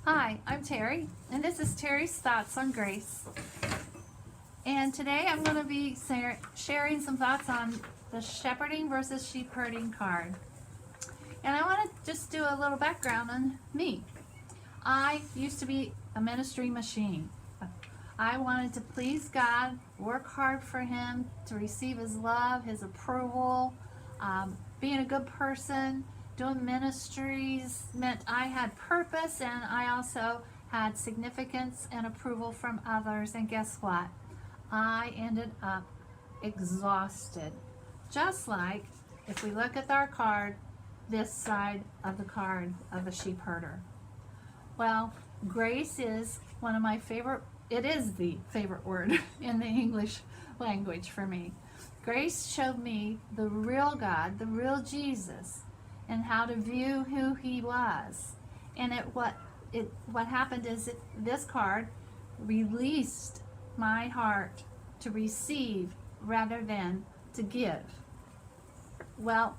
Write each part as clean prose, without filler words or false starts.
Hi, I'm Terry, and this is Terry's Thoughts on Grace. And today I'm going to be sharing some thoughts on the shepherding versus sheep herding card. And I want to just do a little background on me. I used to be a ministry machine. I wanted to please God, work hard for Him, to receive His love, His approval, being a good person. Doing ministries meant I had purpose, and I also had significance and approval from others. And guess what? I ended up exhausted. Just like if we look at our card, this side of the card of the sheep herder. Well, grace is one of my favorite, it is the favorite word in the English language for me. Grace showed me the real God, the real Jesus, and how to view who He was. And what happened is this card released my heart to receive rather than to give. Well,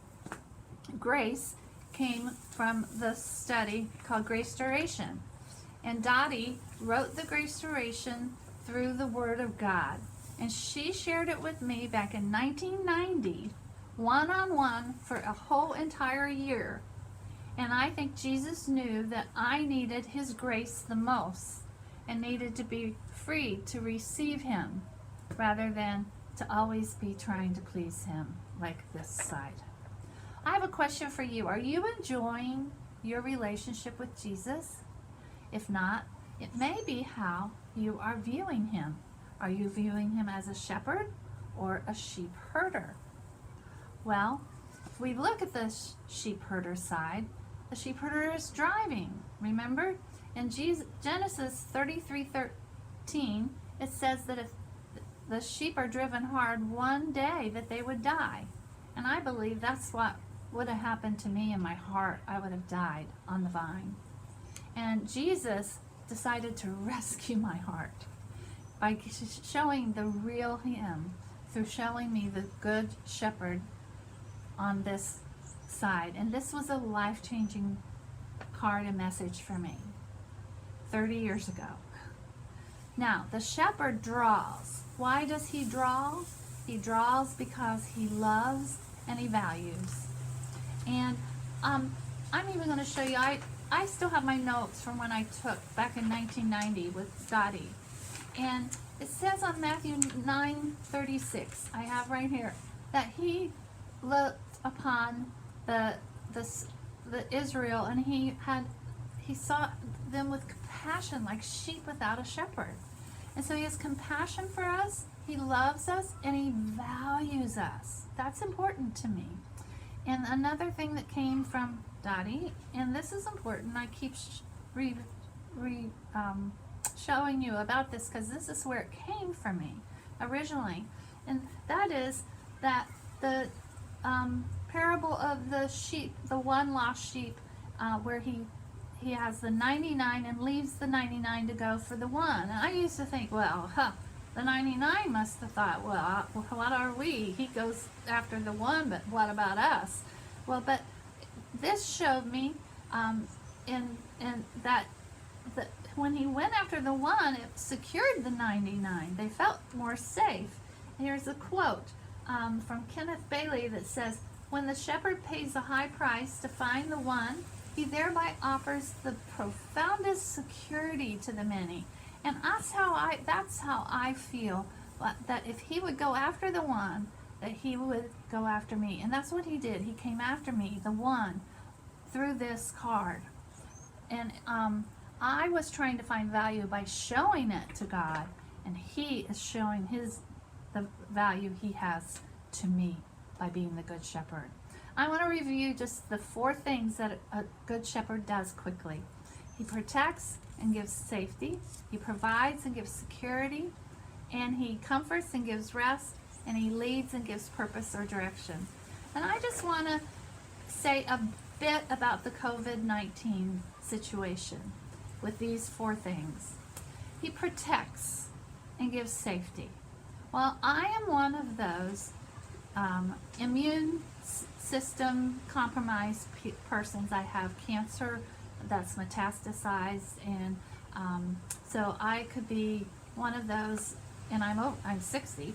grace came from the study called Grace Duration. And Dottie wrote the Grace Duration through the Word of God. And she shared it with me back in 1990, one-on-one for a whole entire year. And I think Jesus knew that I needed His grace the most and needed to be free to receive Him rather than to always be trying to please Him like this side. I have a question for you. Are you enjoying your relationship with Jesus? If not, it may be how you are viewing Him. Are you viewing Him as a shepherd or a sheep herder? Well, if we look at the sheep herder side, the sheep herder is driving. Remember? In Genesis 33:13, it says that if the sheep are driven hard one day, that they would die. And I believe that's what would have happened to me in my heart. I would have died on the vine. And Jesus decided to rescue my heart by showing the real Him, through showing me the good shepherd on this side. And this was a life-changing card and message for me 30 years ago. Now, the shepherd draws. Why does he draw? He draws because he loves and he values. And I'm even going to show you, I still have my notes from when I took back in 1990 with Dottie. And it says on Matthew 9:36, I have right here, that he looked upon the Israel, and he saw them with compassion like sheep without a shepherd. And so he has compassion for us, he loves us, and he values us. That's important to me. And another thing that came from Dottie, and this is important, I keep showing you about this because this is where it came from me originally, and that is that the parable of the sheep, the one lost sheep, where he has the 99 and leaves the 99 to go for the one. And I used to think, well, the 99 must have thought, well, what are we? He goes after the one, but what about us? Well, but this showed me in that when he went after the one, it secured the 99. They felt more safe. Here's a quote from Kenneth Bailey that says, "When the shepherd pays a high price to find the one, he thereby offers the profoundest security to the many." And that's how I feel, that if he would go after the one, that he would go after me. And that's what he did. He came after me, the one, through this card. And I was trying to find value by showing it to God, and He is showing the value He has to me by being the Good Shepherd. I want to review just the 4 things that a Good Shepherd does quickly. He protects and gives safety. He provides and gives security. And He comforts and gives rest. And He leads and gives purpose or direction. And I just want to say a bit about the COVID-19 situation with these 4 things. He protects and gives safety. Well, I am one of those immune system compromised persons. I have cancer that's metastasized, and so I could be one of those. And I'm 60,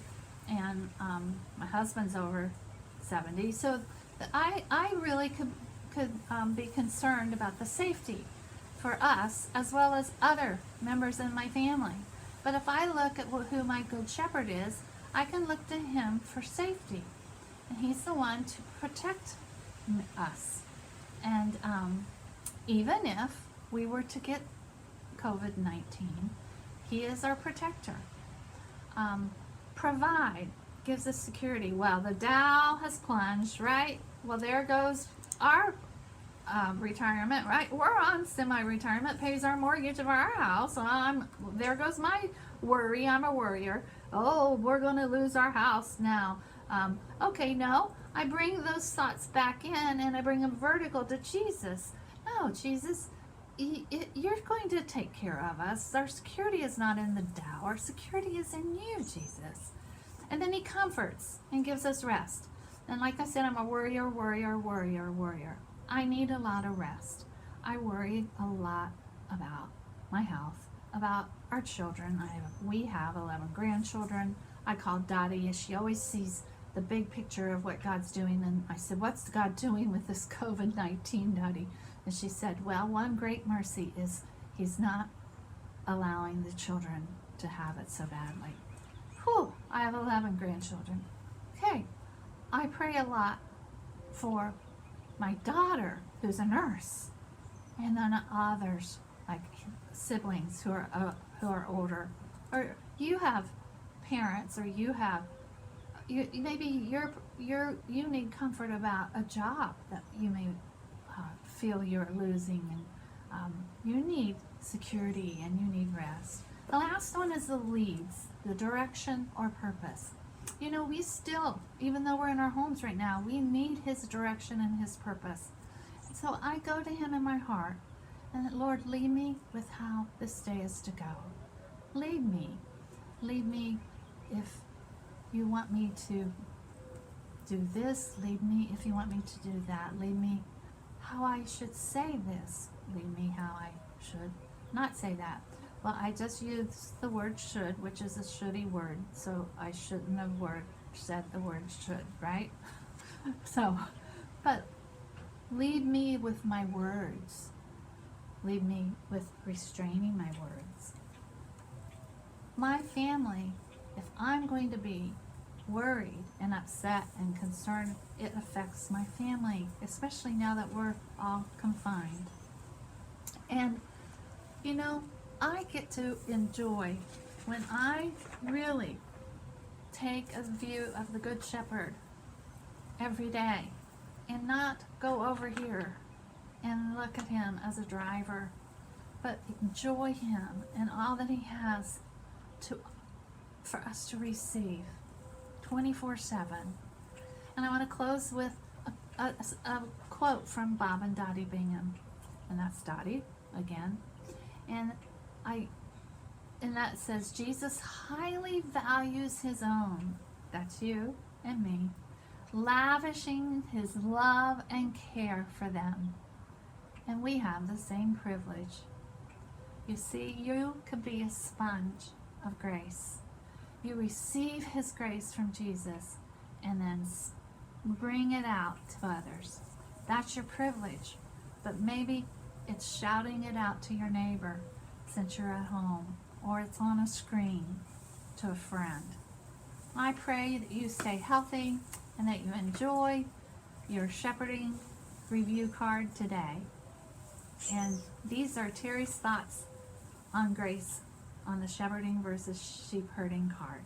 and my husband's over 70. So I really could be concerned about the safety for us as well as other members in my family. But if I look at who my good shepherd is, I can look to him for safety, and he's the one to protect us. And even if we were to get COVID-19, he is our protector. Provide gives us security. Well, the Dow has plunged, right? Well, there goes our retirement, right? We're on semi-retirement, pays our mortgage of our house. There goes my worry. I'm a worrier. Oh, we're going to lose our house now. Okay, no, I bring those thoughts back in, and I bring them vertical to Jesus. No, Jesus, you're going to take care of us. Our security is not in the Dow. Our security is in you, Jesus. And then he comforts and gives us rest. And like I said, I'm a worrier. I need a lot of rest. I worry a lot about my health, about our children. We have 11 grandchildren. I call Dottie, and she always sees the big picture of what God's doing. And I said, what's God doing with this COVID-19, Dottie? And she said, well, one great mercy is he's not allowing the children to have it so badly. Whew, I have 11 grandchildren. Okay, I pray a lot for my daughter, who's a nurse, and then others, like siblings who are older. Or you have parents, or maybe you need comfort about a job that you may feel you're losing, and you need security and you need rest. The last one is the leads, the direction or purpose. You know, we still, even though we're in our homes right now, we need his direction and his purpose. And so I go to him in my heart, and Lord, lead me with how this day is to go. Lead me if you want me to do this. Lead me if you want me to do that. Lead me how I should say this. Lead me how I should not say that. Well, I just used the word should, which is a shouldy word, so I shouldn't have said the word should, right? So, but lead me with my words. Lead me with restraining my words. My family, if I'm going to be worried and upset and concerned, it affects my family, especially now that we're all confined. And, you know, I get to enjoy when I really take a view of the Good Shepherd every day and not go over here and look at him as a driver, but enjoy him and all that he has for us to receive 24/7. And I want to close with a quote from Bob and Dottie Bingham, and that's Dottie again. And that says, Jesus highly values his own, that's you and me, lavishing his love and care for them. And we have the same privilege. You see, you could be a sponge of grace. You receive his grace from Jesus and then bring it out to others. That's your privilege. But maybe it's shouting it out to your neighbor since you're at home, or it's on a screen to a friend. I pray that you stay healthy and that you enjoy your shepherding review card today. And these are Terry's thoughts on grace on the shepherding versus sheep herding card.